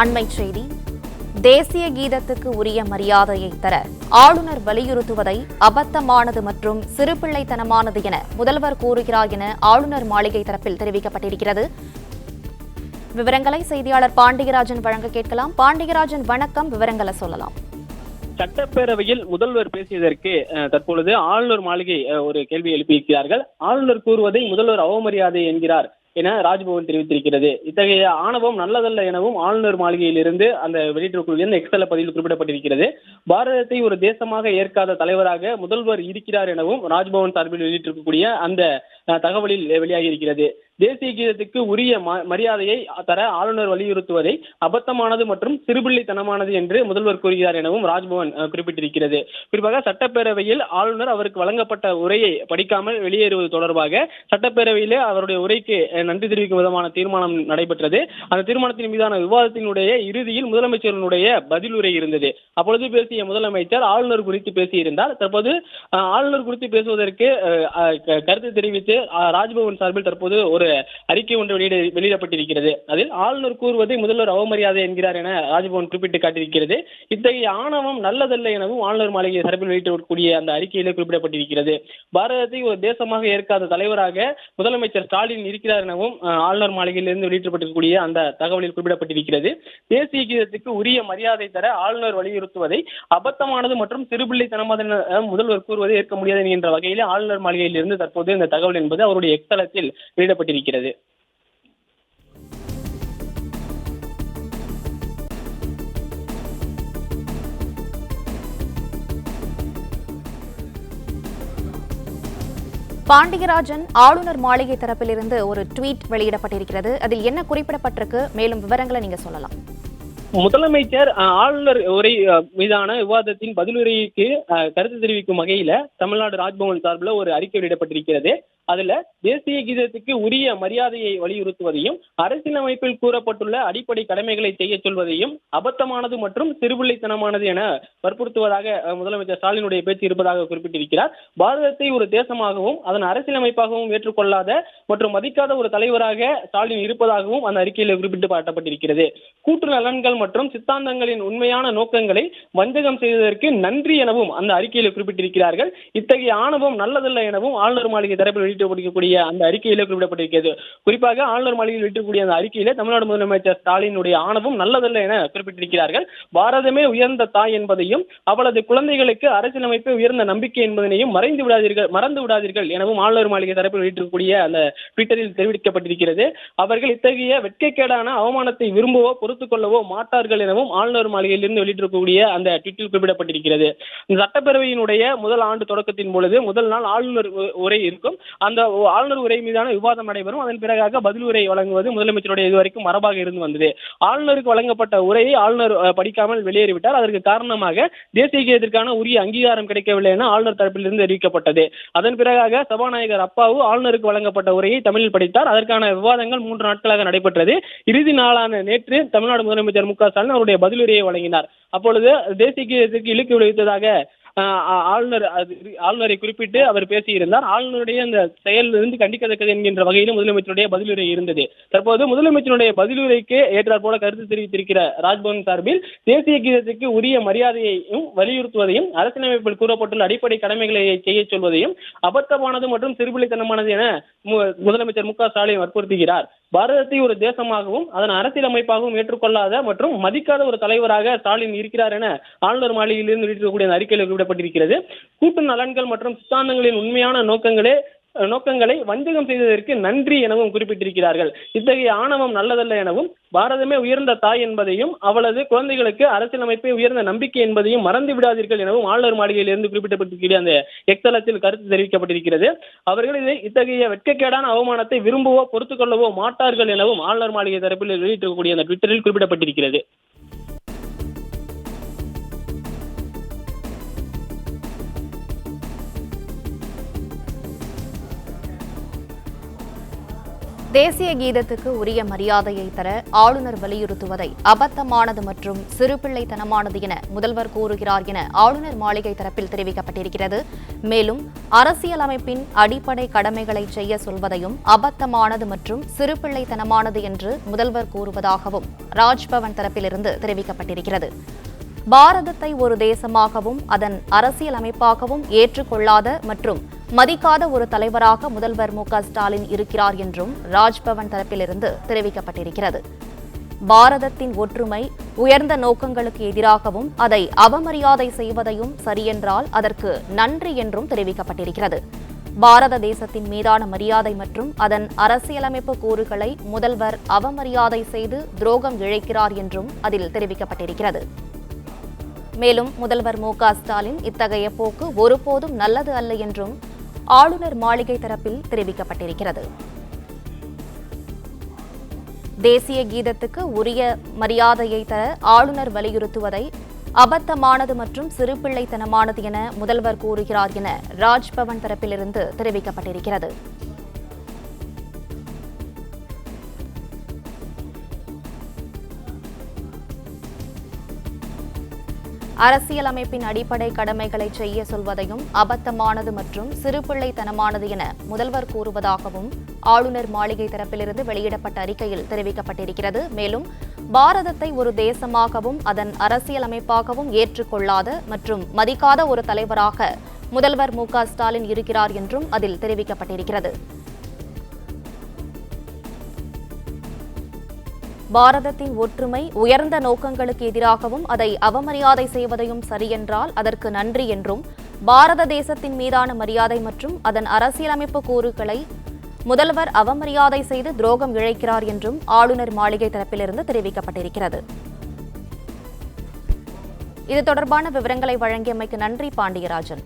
அண்மைச் செய்தி. தேசிய கீதத்துக்கு உரிய மரியாதையை தர ஆளுநர் வலியுறுத்துவதை அபத்தமானது மற்றும் சிறுபிள்ளைத்தனமானது என முதல்வர் கூறுகிறார் என ஆளுநர் மாளிகை தரப்பில் தெரிவிக்கப்பட்டிருக்கிறது. விவரங்களை செய்தியாளர் பாண்டியராஜன் வழங்க கேட்கலாம். பாண்டியராஜன், வணக்கம். விவரங்களை சொல்லலாம். சட்டப்பேரவையில் முதல்வர் பேசியதற்கு தற்பொழுது ஆளுநர் மாளிகை ஒரு கேள்வி எழுப்பியிருக்கிறார்கள். ஆளுநர் கூறுவதை முதல்வர் அவமரியாதை என்கிறார் என ராஜ்பவன் தெரிவித்திருக்கிறது. இத்தகைய ஆணவம் நல்லதல்ல எனவும் ஆளுநர் மாளிகையிலிருந்து அந்த வெளியிட்டிருக்கக்கூடிய எக்ஸல பதிவில் குறிப்பிடப்பட்டிருக்கிறது. பாரதத்தை ஒரு தேசமாக ஏற்காத தலைவராக முதல்வர் இருக்கிறார் எனவும் ராஜ்பவன் சார்பில் வெளியிட்டிருக்கக்கூடிய அந்த தகவலில் வெளியாகி இருக்கிறது. தேசிய கீதத்துக்கு உரிய மரியாதையை தர ஆளுநர் வலியுறுத்துவதை அபத்தமானது மற்றும் சிறுபிள்ளைத்தனமானது என்று முதல்வர் கூறுகிறார் எனவும் ராஜ்பவன் குறிப்பிட்டிருக்கிறது. குறிப்பாக சட்டப்பேரவையில் ஆளுநர் அவருக்கு வழங்கப்பட்ட உரையை படிக்காமல் வெளியேறுவது தொடர்பாக சட்டப்பேரவையிலே அவருடைய உரைக்கு நன்றி தெரிவிக்கும் விதமான தீர்மானம் நடைபெற்றது. அந்த தீர்மானத்தின் மீதான விவாதத்தினுடைய இறுதியில் முதலமைச்சருடைய பதிலுரை இருந்தது. அப்பொழுது பேசிய முதலமைச்சர் ஆளுநர் குறித்து பேசியிருந்தார். தற்போது ஆளுநர் குறித்து பேசுவதற்கு கருத்து தெரிவித்து ராஜ்பவன் சார்பில் தற்போது ஒரு அறிக்கை ஒன்று வெளியிடப்பட்டிருக்கிறது. அதில் ஆளுநர் கூறுவதை முதல்வர் அவமரியாதை என்கிறார் என ராஜ்பவன் குறிப்பிட்டு காட்டியிருக்கிறது. இத்தகைய ஆணவம் நல்லதல்ல எனவும் ஆளுநர் மாளிகை சார்பில் வெளியிடக்கூடிய அந்த அறிக்கையிலே குறிப்பிடப்பட்டிருக்கிறது. பாரதத்தை ஒரு தேசமாக ஏற்காத தலைவராக முதலமைச்சர் ஸ்டாலின் இருக்கிறார் எனவும் ஆளுநர் மாளிகையிலிருந்து வெளியிடப்பட்டிருக்கக்கூடிய அந்த தகவலில் குறிப்பிடப்பட்டிருக்கிறது. தேசிய கீதத்துக்கு உரிய மரியாதை தர ஆளுநர் வலியுறுத்துவதை அபத்தமானது மற்றும் சிறுபிள்ளைத்தனமானது முதல்வர் கூறுவதை ஏற்க முடியாது என்கின்ற வகையில் ஆளுநர் மாளிகையில் இருந்து தற்போது இந்த தகவல் என்பது அவருடைய எக்ஸலத்தில் வெளியிடப்பட்டிருக்கிறது. பாண்டியராஜன், ஆளுநர் மாளிகை தரப்பிலிருந்து ஒரு ட்வீட் வெளியிடப்பட்டிருக்கிறது. அதில் என்ன குறிப்பிடப்பட்டிருக்கு? மேலும் விவரங்களை நீங்க சொல்லலாம். முதலமைச்சர் ஆளுநர் உரை மீதான விவாதத்தின் பதிலுரைக்கு கருத்து தெரிவிக்கும் வகையில தமிழ்நாடு ராஜ்பவன் சார்பில் ஒரு அறிக்கை வெளியிடப்பட்டிருக்கிறது. அதுல தேசிய கீதத்துக்கு உரிய மரியாதையை வலியுறுத்துவதையும் அரசியலமைப்பில் கூறப்பட்டுள்ள அடிப்படை கடமைகளை செய்ய சொல்வதையும் அபத்தமானது மற்றும் சிறுபிள்ளைத்தனமானது என வற்புறுத்துவதாக முதலமைச்சர் ஸ்டாலினுடைய பேச்சு இருப்பதாக குறிப்பிட்டிருக்கிறார். பாரதத்தை ஒரு தேசமாகவும் அதன் அரசியலமைப்பாகவும் ஏற்றுக்கொள்ளாத மற்றும் மதிக்காத ஒரு தலைவராக ஸ்டாலின் இருப்பதாகவும் அந்த அறிக்கையில் குறிப்பிட்டு காட்டப்பட்டிருக்கிறது. கூட்டு நலன்கள் மற்றும் சித்தாந்தங்களின் உண்மையான நோக்கங்களை வஞ்சகம் செய்ததற்கு நன்றி எனவும் அந்த அறிக்கையில் குறிப்பிட்டிருக்கிறார்கள். இத்தகைய ஆணவம் நல்லதல்ல எனவும் ஆளுநர் மாளிகை தரப்பில் வெளியிடக்கூடிய அந்த அறிக்கையில குறிப்பிடப்பட்டிருக்கிறது. குறிப்பாக ஆளுநர் மாளிகையில் வெளியிடக்கூடிய அந்த அறிக்கையில தமிழ்நாடு முதலமைச்சர் ஸ்டாலினுடைய ஆணவம் நல்லதல்ல என குறிப்பிட்டிருக்கிறார்கள். பாரதமே உயர்ந்த தாய் என்பதையும் அவளது குழந்தைகளுக்கு அரசியலமைப்பு உயர்ந்த நம்பிக்கை என்பதனையும் மறந்து விடாதீர்கள் எனவும் ஆளுநர் மாளிகை தரப்பில் வெளியிட்டிருக்கக்கூடிய அந்த ட்விட்டரில் தெரிவிக்கப்பட்டிருக்கிறது. அவர்கள் இத்தகைய வெட்கக்கேடான அவமானத்தை விரும்பவோ பொறுத்துக் கொள்ளவோ மாட்டார்கள் எனவும் ஆளுநர் மாளிகையில் இருந்து வெளியிட்டிருக்கக்கூடிய அந்த ட்விட்டில் குறிப்பிடப்பட்டிருக்கிறது. சட்டப்பேரவையினுடைய முதல் ஆண்டு தொடக்கத்தின் பொழுது முதல் நாள் ஆளுநர் உரை இருக்கும். அந்த ஆளுநர் உரை மீதான விவாதம் நடைபெறும். அதன் பிறகாக பதில் உரை வழங்குவது முதலமைச்சருடைய இதுவரைக்கும் மரபாக இருந்து வந்தது. ஆளுநருக்கு வழங்கப்பட்ட உரையை ஆளுநர் படிக்காமல் வெளியேறிவிட்டார். அதற்கு காரணமாக தேசிய கீதத்திற்கான உரிய அங்கீகாரம் கிடைக்கவில்லை என ஆளுநர் தரப்பிலிருந்து அறிவிக்கப்பட்டது. அதன் பிறகாக சபாநாயகர் அப்பாவு ஆளுநருக்கு வழங்கப்பட்ட உரையை தமிழில் படித்தார். அதற்கான விவாதங்கள் 3 நாட்களாக நடைபெற்றது. இறுதி நாளான நேற்று தமிழ்நாடு முதலமைச்சர் மு க ஸ்டாலின் அவருடைய பதிலுரையை வழங்கினார். அப்பொழுது தேசிய கீதத்திற்கு இழுக்கு விளைவித்ததாக ஆளுநரை குறிப்பிட்டு அவர் பேசியிருந்தார். ஆளுநருடைய அந்த செயலிலிருந்து கண்டிக்கத்தக்கது என்கின்ற வகையில் முதலமைச்சருடைய பதிலுரை இருந்தது. தற்போது முதலமைச்சருடைய பதிலுரைக்கு ஏற்றாற் போல கருத்து தெரிவித்திருக்கிற ராஜ்பவன் சார்பில் தேசிய கீதத்துக்கு உரிய மரியாதையையும் வலியுறுத்துவதையும் அரசியலமைப்பில் கூறப்பட்டுள்ள அடிப்படை கடமைகளை செய்ய சொல்வதையும் அபத்தமானது மற்றும் சிறுபிள்ளைத்தனமானது என முதலமைச்சர் மு க ஸ்டாலின் வற்புறுத்துகிறார். பாரதத்தை ஒரு தேசமாகவும் அதன் அரசியலமைப்பாகவும் ஏற்றுக்கொள்ளாத மற்றும் மதிக்காத ஒரு தலைவராக ஸ்டாலின் இருக்கிறார் என ஆளுநர் மாளிகையிலிருந்து வெளியிடக்கூடிய அறிக்கையில் குறிப்பிடப்பட்டிருக்கிறது. கூட்டு நலன்கள் மற்றும் சித்தாந்தங்களின் உண்மையான நோக்கங்களை வஞ்சகம் செய்ததற்கு நன்றி எனவும் குறிப்பிட்டிருக்கிறார்கள். இத்தகைய ஆணவம் நல்லதல்ல எனவும் பாரதமே உயர்ந்த தாய் என்பதையும் அவளது குழந்தைகளுக்கு அரசியலமைப்பை உயர்ந்த நம்பிக்கை என்பதையும் மறந்து விடாதீர்கள் எனவும் ஆளுநர் மாளிகையிலிருந்து குறிப்பிடப்பட்டிருக்கிற அந்த எக்ஸலத்தில் கருத்து தெரிவிக்கப்பட்டிருக்கிறது. அவர்கள் இத்தகைய வெட்கக்கேடான அவமானத்தை விரும்பவோ பொறுத்துக் கொள்ளவோ மாட்டார்கள் எனவும் ஆளுநர் மாளிகை தரப்பில் வெளியிட்டிருக்கக்கூடிய அந்த ட்விட்டரில் குறிப்பிடப்பட்டிருக்கிறது. தேசிய கீதத்துக்கு உரிய மரியாதையை தர ஆளுநர் வலியுறுத்துவதை அபத்தமானது மற்றும் சிறுபிள்ளைத்தனமானது என முதல்வர் கூறுகிறார் என ஆளுநர் மாளிகை தரப்பில் தெரிவிக்கப்பட்டிருக்கிறது. மேலும் அரசியலமைப்பின் அடிப்படை கடமைகளை செய்ய சொல்வதையும் அபத்தமானது மற்றும் சிறுபிள்ளைத்தனமானது என்று முதல்வர் கூறுவதாகவும் ராஜ்பவன் தரப்பிலிருந்து தெரிவிக்கப்பட்டிருக்கிறது. பாரதத்தை ஒரு தேசமாகவும் அதன் அரசியலமைப்பாகவும் ஏற்றுக்கொள்ளாத மற்றும் மதிக்காத ஒரு தலைவராக முதல்வர் மு.க.ஸ்டாலின் இருக்கிறார் என்றும் ராஜ்பவன் தரப்பிலிருந்து தெரிவிக்கப்பட்டிருக்கிறது. பாரதத்தின் ஒற்றுமை உயர்ந்த நோக்கங்களுக்கு எதிராகவும் அதை அவமரியாதை செய்வதையும் சரியென்றால் அதற்கு நன்றி என்றும் தெரிவிக்கப்பட்டிருக்கிறது. பாரத தேசத்தின் மீதான மரியாதை மற்றும் அதன் அரசியலமைப்பு கூறுகளை முதல்வர் அவமரியாதை செய்து துரோகம் இழைக்கிறார் என்றும் அதில் தெரிவிக்கப்பட்டிருக்கிறது. மேலும் முதல்வர் மு.க.ஸ்டாலின் இத்தகைய போக்கு ஒருபோதும் நல்லது அல்ல என்றும் ஆளுநர் மாளிகை தரப்பில் தெரிவிக்கப்பட்டிருக்கிறது. தேசிய கீதத்துக்கு உரிய மரியாதையை தர ஆளுநர் வலியுறுத்துவதை அபத்தமானது மற்றும் சிறுபிள்ளைத்தனமானது என முதல்வர் கூறுகிறார் என ராஜ்பவன் தரப்பிலிருந்து தெரிவிக்கப்பட்டிருக்கிறது. அரசியலமைப்பின் அடிப்படை கடமைகளை செய்ய சொல்வதையும் அபத்தமானது மற்றும் சிறுபிள்ளைத்தனமானது என முதல்வர் கூறுவதாகவும் ஆளுநர் மாளிகை தரப்பிலிருந்து வெளியிடப்பட்ட அறிக்கையில் தெரிவிக்கப்பட்டிருக்கிறது. மேலும் பாரதத்தை ஒரு தேசமாகவும் அதன் அரசியலமைப்பாகவும் ஏற்றுக்கொள்ளாத மற்றும் மதிக்காத ஒரு தலைவராக முதல்வர் மு.க.ஸ்டாலின் இருக்கிறார் என்றும் அதில் தெரிவிக்கப்பட்டிருக்கிறது. பாரதத்தின் ஒற்றுமை உயர்ந்த நோக்கங்களுக்கு எதிராகவும் அதை அவமரியாதை செய்வதையும் சரியென்றால் அதற்கு நன்றி என்றும் பாரத தேசத்தின் மீதான மரியாதை மற்றும் அதன் அரசியலமைப்பு கூறுகளை முதல்வர் அவமரியாதை செய்து துரோகம் இழைக்கிறார் என்றும் ஆளுநர் மாளிகை தரப்பிலிருந்து தெரிவிக்கப்பட்டிருக்கிறது. இது தொடர்பான விவரங்களை வழங்கியமைக்கு நன்றி பாண்டியராஜன்.